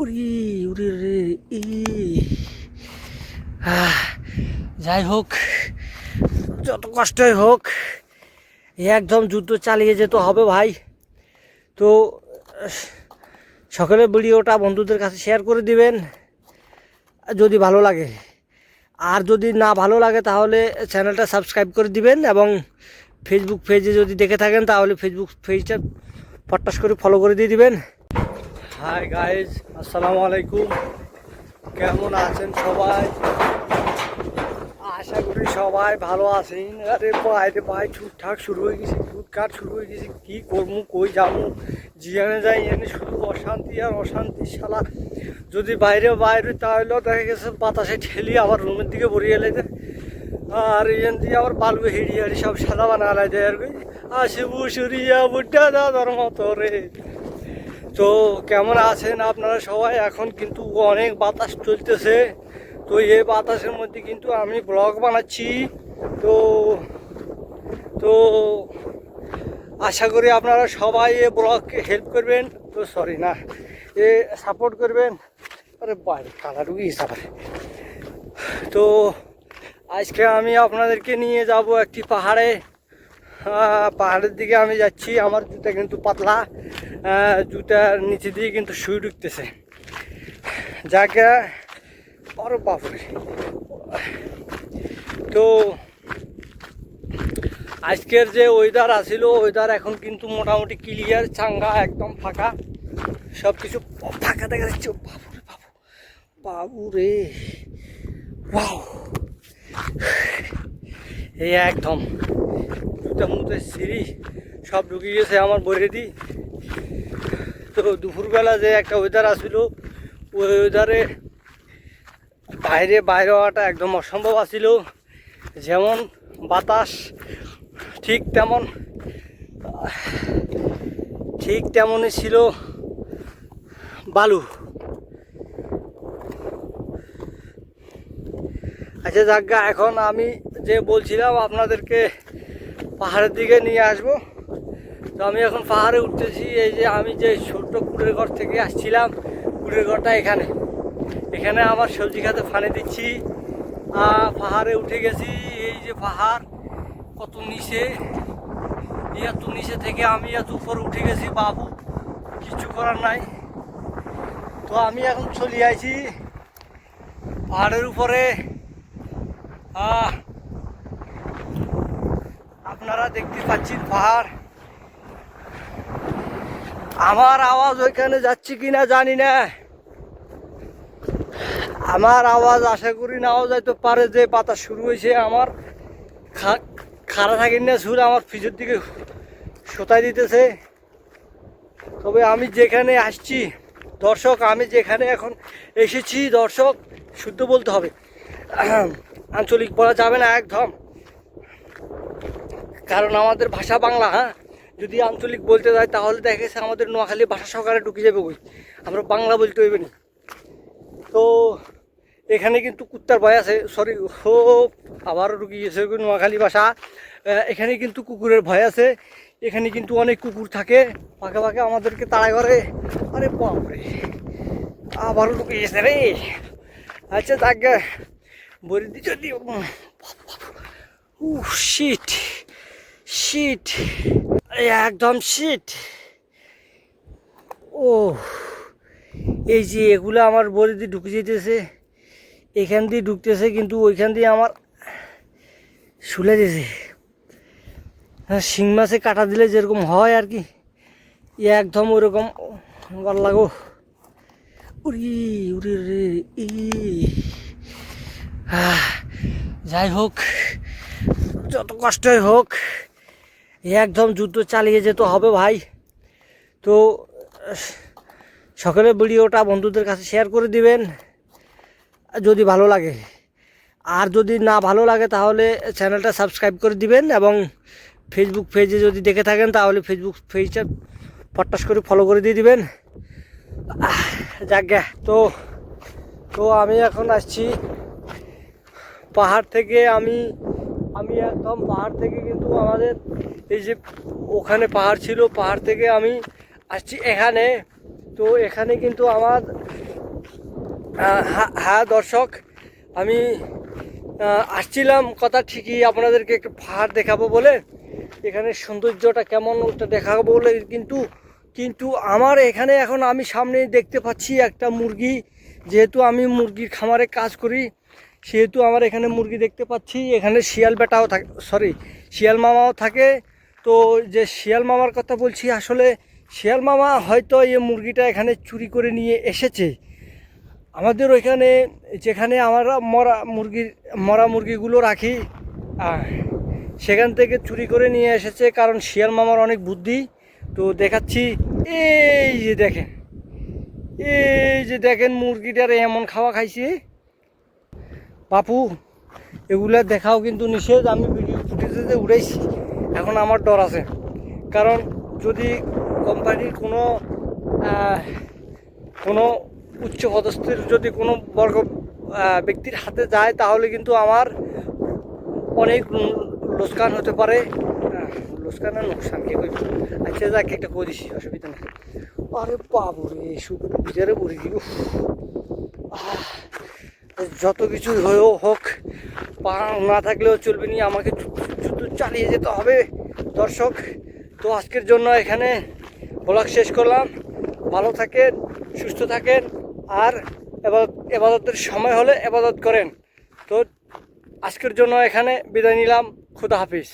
উরি উরি রে ই যাই হোক, যত কষ্টই হোক একদম যুদ্ধ চালিয়ে যেতে হবে ভাই। তো সকলে ভিডিওটা বন্ধুদের কাছে শেয়ার করে দিবেন যদি ভালো লাগে, আর যদি না ভালো লাগে তাহলে চ্যানেলটা সাবস্ক্রাইব করে দিবেন, এবং ফেসবুক পেজে যদি দেখে থাকেন তাহলে ফেসবুক পেজটা ফটাস করে ফলো করে দিয়ে দিবেন। হাই গাইজ, আসসালামু আলাইকুম। কেমন আছেন সবাই? আশা করি সবাই ভালো আছেন। আরে ভাই ছুটঠাক শুরু হয়ে গেছে, ছুটকাট শুরু হয়ে গেছে। কী করবো, কই যাবো, জিয়ানে যাই এনে শুধু অশান্তি আর অশান্তি। শালা যদি বাইরে তাহলেও দেখা গেছে বাতাসে ঠেলি আবার রুমের দিকে ভরিয়ে এলাইতে, আর এখান দিয়ে আবার বালু হিড়িয়ারি সব সাদা বানা আলাই দেয় আর কি। আসে বুসুরিয়া বুড্ডা দাদার মতো রে। তো কেমন আছেন আপনারা সবাই? এখন কিন্তু অনেক বাতাস চলতেছে, তো এই বাতাসের মধ্যে কিন্তু আমি ব্লগ বানাচ্ছি। তো তো আশা করি আপনারা সবাই এ ব্লগকে হেল্প করবেন, তো সরি না এ সাপোর্ট করবেন। আরে বাইরে কালা ঢুকি হিসাবে। তো আজকে আমি আপনাদেরকে নিয়ে যাব একটি পাহাড়ে। পাহাড়ের দিকে আমি যাচ্ছি। আমার জুতা কিন্তু পাতলা, জুতার নিচে দিয়ে কিন্তু শুই ঢুকতেছে। যাকে আরো বাপরে। তো আজকের যে ওয়েদার আসিল, ওয়েদার এখন কিন্তু মোটামুটি ক্লিয়ার, চাঙ্গা, একদম ফাঁকা, সব কিছু ফাঁকা দেখা যাচ্ছে। বাবুরে বাবু, বাবু রে, ওয়াও! এই একদম জুতা মুতে সিঁড়ি সব ঢুকে গেছে আমার বইরে দি। তো দুপুরবেলা যে একটা ওয়েদার আসিল, ওই ওয়েদারে বাইরে হওয়াটা একদম অসম্ভব আসিল। যেমন বাতাস ঠিক তেমনই ছিল বালু। আচ্ছা জায়গা, এখন আমি যে বলছিলাম আপনাদেরকে পাহাড়ের দিকে নিয়ে আসব, তো আমি এখন পাহাড়ে উঠতেছি। এই যে আমি যে ছোট্ট কুড়ের ঘর থেকে আসছিলাম, কুড়ের ঘরটা এখানে আমার সবজি খাতে ফানে দিচ্ছি। পাহাড়ে উঠে গেছি। এই যে পাহাড় কত নিচে, এত নিচে থেকে আমি এত উপরে উঠে গেছি বাবু, কিছু করার নাই। তো আমি এখন চলে আইছি পাহাড়ের উপরে। আপনারা দেখতে পাচ্ছেন পাহাড়। আমার আওয়াজ ওইখানে যাচ্ছে কিনা জানি না। আমার আওয়াজ আশা করি নাও যাইতে পারে, যে বাতাস শুরু হয়েছে। আমার খাড়া থাকেন না, সুর আমার ফিজের দিকে সোতাই দিতেছে। তবে আমি যেখানে আসছি দর্শক, আমি যেখানে এখন এসেছি দর্শক, শুদ্ধ বলতে হবে, আঞ্চলিক বলা যাবে না একদম, কারণ আমাদের ভাষা বাংলা। যদি আঞ্চলিক বলতে যায় তাহলে দেখা গেছে আমাদের নোয়াখালী ভাষা সহকারে ঢুকে যাবে, ওই আমরা বাংলা বলতে হইবে না। তো এখানে কিন্তু কুত্তার ভয় আছে, সরি আবারও ঢুকে গেছে নোয়াখালী ভাষা। এখানে কিন্তু কুকুরের ভয় আছে। এখানে কিন্তু অনেক কুকুর থাকে, ফাঁকে ফাঁকে আমাদেরকে তাড়া করে। আরে বাপরে, আবারও ঢুকে গেছে রে। আচ্ছা তাকে বলে দি যদি শিট শিট, একদম শিট। ও এই যে এগুলো আমার বলে দিয়ে ঢুকে যেতেছে, এখান দিয়ে ঢুকতেছে, কিন্তু ওইখান দিয়ে আমার শুলে দিয়েছে। শিং মাছে কাটা দিলে যেরকম হয় আর কি, একদম ওইরকম ভাল লাগো। উরি উরি রে ই যাই হোক, যত কষ্টই হোক একদম যুদ্ধ চালিয়ে যেতে হবে ভাই। তো সকলে ভিডিওটা বন্ধুদের কাছে শেয়ার করে দিবেন যদি ভালো লাগে, আর যদি না ভালো লাগে তাহলে চ্যানেলটা সাবস্ক্রাইব করে দিবেন, এবং ফেসবুক পেজে যদি দেখে থাকেন তাহলে ফেসবুক পেজটা ফটাস করে ফলো করে দিয়ে দিবেন। যাক, তো আমি এখন আসছি পাহাড় থেকে। আমি একদম পাহাড় থেকে কিন্তু আমাদের এই যে ওখানে পাহাড় ছিল, পাহাড় থেকে আমি আসছি এখানে। তো এখানে কিন্তু আমার হ্যাঁ দর্শক, আমি আসছিলাম কথা ঠিকই, আপনাদেরকে একটু পাহাড় দেখাবো বলে, এখানে সৌন্দর্যটা কেমন ওটা দেখাবো বলে, কিন্তু কিন্তু আমার এখানে এখন আমি সামনে দেখতে পাচ্ছি একটা মুরগি। যেহেতু আমি মুরগির খামারে কাজ করি, সেহেতু আমার এখানে মুরগি দেখতে পাচ্ছি। এখানে শিয়াল বেটাও থাকে, সরি শিয়াল মামাও থাকে। তো যে শিয়াল মামার কথা বলছি, আসলে শিয়াল মামা হয়তো এই মুরগিটা এখানে চুরি করে নিয়ে এসেছে। আমাদের ওইখানে যেখানে আমরা মরা মুরগিগুলো রাখি, সেখান থেকে চুরি করে নিয়ে এসেছে, কারণ শিয়াল মামার অনেক বুদ্ধি। তো দেখাচ্ছি, এই যে দেখেন মুরগিটার এমন খাওয়া খাইছে বাপু। এগুলা দেখাও কিন্তু নিষেধ, আমি ভিডিও ফুটেজে উড়াইছি। এখন আমার ডর আছে, কারণ যদি কোম্পানির কোনো উচ্চ পদস্থের যদি কোনো বর্গ ব্যক্তির হাতে যায়, তাহলে কিন্তু আমার অনেক লোকসান হতে পারে। লোকসান আর নোকসান কি কইব, আচ্ছা যাক একটা করে দিছি, অসুবিধা নেই। আরে বাবু রে, শুধু বিচারে পড়ে দিব। যত কিছু হোক, পা না থাকলেও চলবে নি, আমাকে শুধু চালিয়ে যেতে হবে দর্শক। তো আজকের জন্য এখানে ব্লগ শেষ করলাম। ভালো থাকেন, সুস্থ থাকেন, আর এবাদতের সময় হলে এবাদত করেন। তো আজকের জন্য এখানে বিদায় নিলাম। খুদা হাফিজ।